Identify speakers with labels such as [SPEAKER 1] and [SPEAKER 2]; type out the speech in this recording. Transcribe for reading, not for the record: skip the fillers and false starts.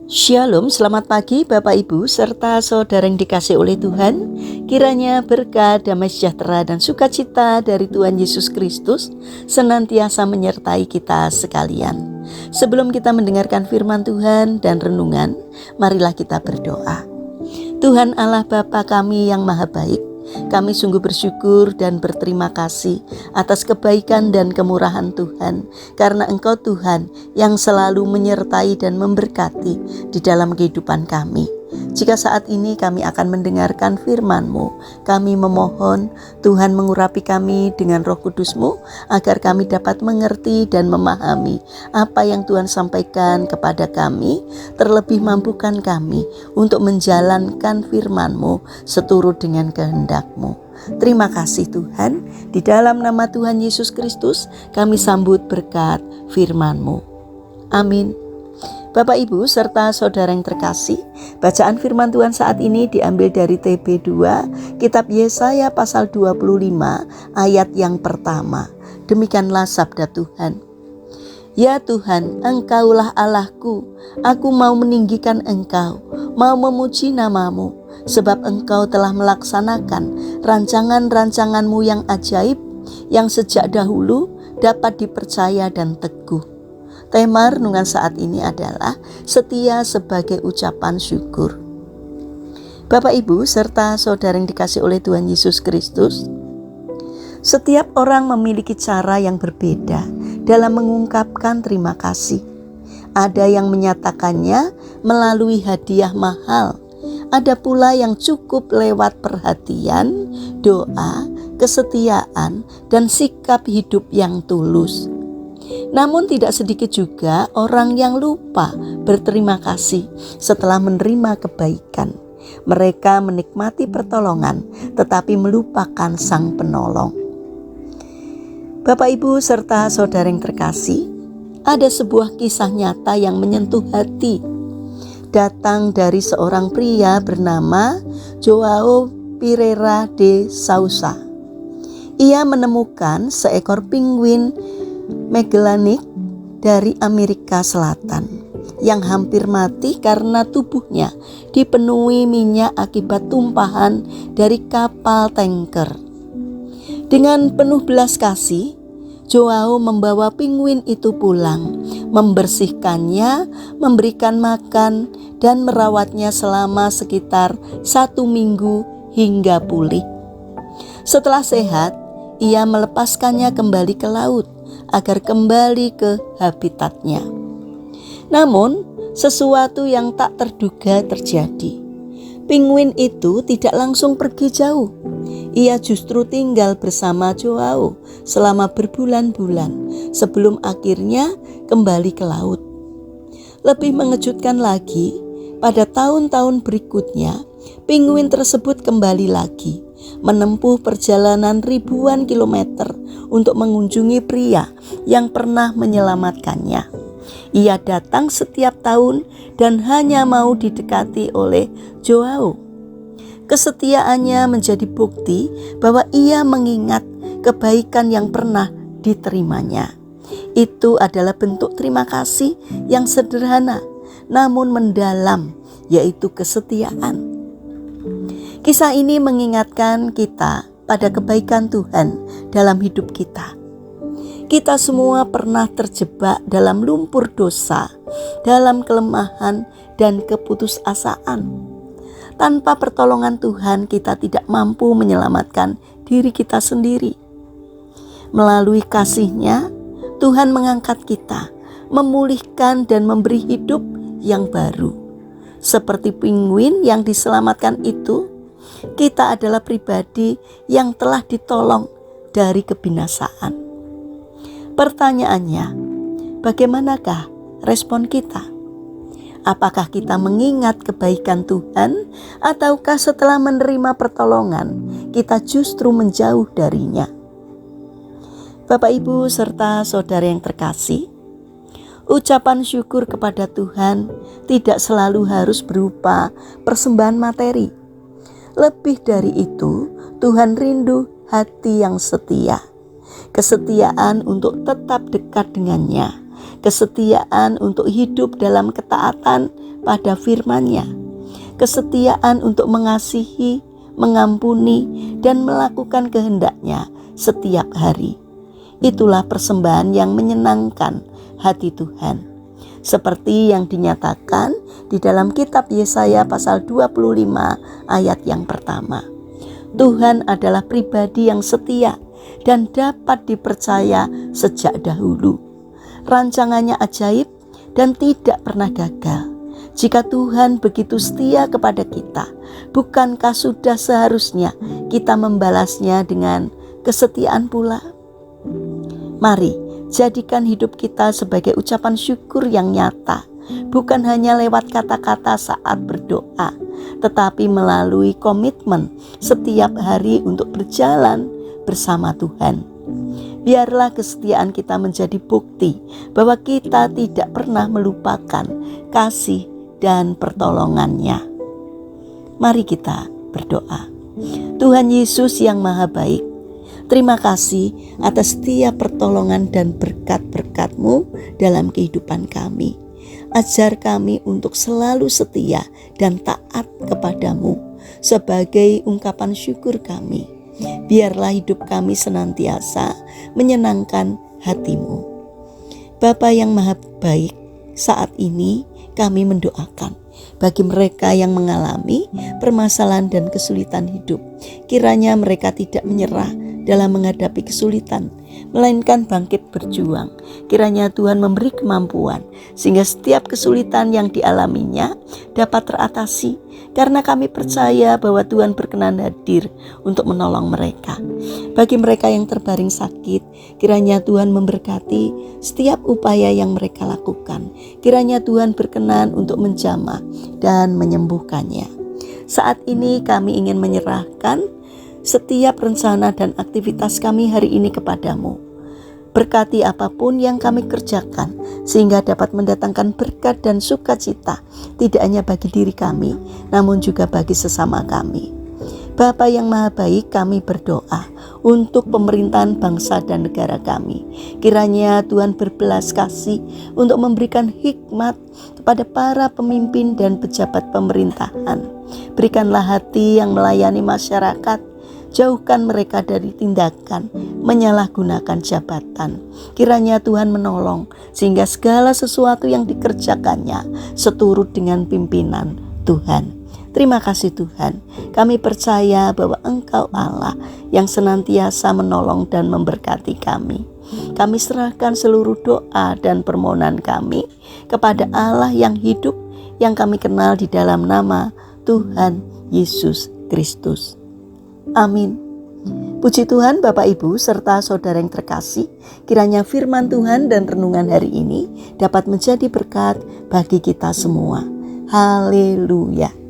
[SPEAKER 1] Shalom, selamat pagi Bapak Ibu serta saudara yang dikasih oleh Tuhan. Kiranya berkat, damai sejahtera dan sukacita dari Tuhan Yesus Kristus senantiasa menyertai kita sekalian. Sebelum kita mendengarkan firman Tuhan dan renungan, marilah kita berdoa. Tuhan Allah Bapa kami yang maha baik, kami sungguh bersyukur dan berterima kasih atas kebaikan dan kemurahan Tuhan, karena Engkau Tuhan yang selalu menyertai dan memberkati di dalam kehidupan kami. Jika saat ini kami akan mendengarkan firman-Mu, kami memohon Tuhan mengurapi kami dengan Roh Kudus-Mu, agar kami dapat mengerti dan memahami apa yang Tuhan sampaikan kepada kami, terlebih mampukan kami untuk menjalankan firman-Mu seturut dengan kehendak-Mu. Terima kasih Tuhan, di dalam nama Tuhan Yesus Kristus kami sambut berkat firman-Mu. Amin. Bapak Ibu serta saudara yang terkasih, bacaan firman Tuhan saat ini diambil dari TB2, kitab Yesaya pasal 25 ayat yang pertama. Demikianlah sabda Tuhan. Ya Tuhan, Engkaulah Allahku, aku mau meninggikan Engkau, mau memuji nama-Mu, sebab Engkau telah melaksanakan rancangan-rancangan-Mu yang ajaib, yang sejak dahulu dapat dipercaya dan teguh. Tema renungan saat ini adalah setia sebagai ucapan syukur. Bapak Ibu serta saudara yang dikasih oleh Tuhan Yesus Kristus, setiap orang memiliki cara yang berbeda dalam mengungkapkan terima kasih. Ada yang menyatakannya melalui hadiah mahal, ada pula yang cukup lewat perhatian, doa, kesetiaan, dan sikap hidup yang tulus. Namun tidak sedikit juga orang yang lupa berterima kasih setelah menerima kebaikan. Mereka menikmati pertolongan tetapi melupakan Sang Penolong. Bapak Ibu serta saudara yang terkasih, ada sebuah kisah nyata yang menyentuh hati. Datang dari seorang pria bernama Joao Pereira de Sousa. Ia menemukan seekor penguin Magellanic dari Amerika Selatan yang hampir mati karena tubuhnya dipenuhi minyak akibat tumpahan dari kapal tanker. Dengan penuh belas kasih, Joao membawa penguin itu pulang, membersihkannya, memberikan makan, dan merawatnya selama sekitar 1 minggu hingga pulih. Setelah sehat, ia melepaskannya kembali ke laut agar kembali ke habitatnya. Namun, sesuatu yang tak terduga terjadi. Penguin itu tidak langsung pergi jauh. Ia justru tinggal bersama Joao selama berbulan-bulan sebelum akhirnya kembali ke laut. Lebih mengejutkan lagi, pada tahun-tahun berikutnya, penguin tersebut kembali lagi menempuh perjalanan ribuan kilometer untuk mengunjungi pria yang pernah menyelamatkannya. Ia datang setiap tahun dan hanya mau didekati oleh Joao. Kesetiaannya menjadi bukti bahwa ia mengingat kebaikan yang pernah diterimanya. Itu adalah bentuk terima kasih yang sederhana namun mendalam, yaitu kesetiaan. Kisah ini mengingatkan kita pada kebaikan Tuhan dalam hidup kita. Kita semua pernah terjebak dalam lumpur dosa, dalam kelemahan dan keputusasaan. Tanpa pertolongan Tuhan, kita tidak mampu menyelamatkan diri kita sendiri. Melalui kasih-Nya, Tuhan mengangkat kita, memulihkan dan memberi hidup yang baru. Seperti penguin yang diselamatkan itu, kita adalah pribadi yang telah ditolong dari kebinasaan. Pertanyaannya, bagaimanakah respon kita? Apakah kita mengingat kebaikan Tuhan, ataukah setelah menerima pertolongan, kita justru menjauh darinya? Bapak Ibu serta saudara yang terkasih, ucapan syukur kepada Tuhan tidak selalu harus berupa persembahan materi. Lebih dari itu, Tuhan rindu hati yang setia. Kesetiaan untuk tetap dekat dengannya, kesetiaan untuk hidup dalam ketaatan pada firman-Nya, kesetiaan untuk mengasihi, mengampuni, dan melakukan kehendak-Nya setiap hari. Itulah persembahan yang menyenangkan hati Tuhan. Seperti yang dinyatakan di dalam kitab Yesaya pasal 25 ayat yang pertama. Tuhan adalah pribadi yang setia dan dapat dipercaya sejak dahulu. Rancangannya ajaib dan tidak pernah gagal. Jika Tuhan begitu setia kepada kita, bukankah sudah seharusnya kita membalasnya dengan kesetiaan pula? Mari jadikan hidup kita sebagai ucapan syukur yang nyata, bukan hanya lewat kata-kata saat berdoa, tetapi melalui komitmen setiap hari untuk berjalan bersama Tuhan. Biarlah kesetiaan kita menjadi bukti bahwa kita tidak pernah melupakan kasih dan pertolongan-Nya. Mari kita berdoa. Tuhan Yesus yang Maha Baik, terima kasih atas setiap pertolongan dan berkat-berkat-Mu dalam kehidupan kami. Ajar kami untuk selalu setia dan taat kepadamu sebagai ungkapan syukur kami. Biarlah hidup kami senantiasa menyenangkan hati-Mu. Bapa yang Maha Baik, saat ini kami mendoakan bagi mereka yang mengalami permasalahan dan kesulitan hidup. Kiranya mereka tidak menyerah dalam menghadapi kesulitan, melainkan bangkit berjuang. Kiranya Tuhan memberi kemampuan sehingga setiap kesulitan yang dialaminya dapat teratasi, karena kami percaya bahwa Tuhan berkenan hadir untuk menolong mereka. Bagi mereka yang terbaring sakit, kiranya Tuhan memberkati setiap upaya yang mereka lakukan. Kiranya Tuhan berkenan untuk menjamah dan menyembuhkannya. Saat ini kami ingin menyerahkan setiap rencana dan aktivitas kami hari ini kepadamu. Berkati apapun yang kami kerjakan, sehingga dapat mendatangkan berkat dan sukacita, tidak hanya bagi diri kami, namun juga bagi sesama kami. Bapa yang Maha Baik, kami berdoa untuk pemerintahan bangsa dan negara kami. Kiranya Tuhan berbelas kasih untuk memberikan hikmat kepada para pemimpin dan pejabat pemerintahan. Berikanlah hati yang melayani masyarakat. Jauhkan mereka dari tindakan menyalahgunakan jabatan. Kiranya Tuhan menolong sehingga segala sesuatu yang dikerjakannya seturut dengan pimpinan Tuhan. Terima kasih Tuhan. Kami percaya bahwa Engkau Allah yang senantiasa menolong dan memberkati kami. Kami serahkan seluruh doa dan permohonan kami kepada Allah yang hidup, yang kami kenal di dalam nama Tuhan Yesus Kristus. Amin. Puji Tuhan Bapak Ibu serta saudara yang terkasih, kiranya firman Tuhan dan renungan hari ini dapat menjadi berkat bagi kita semua. Haleluya.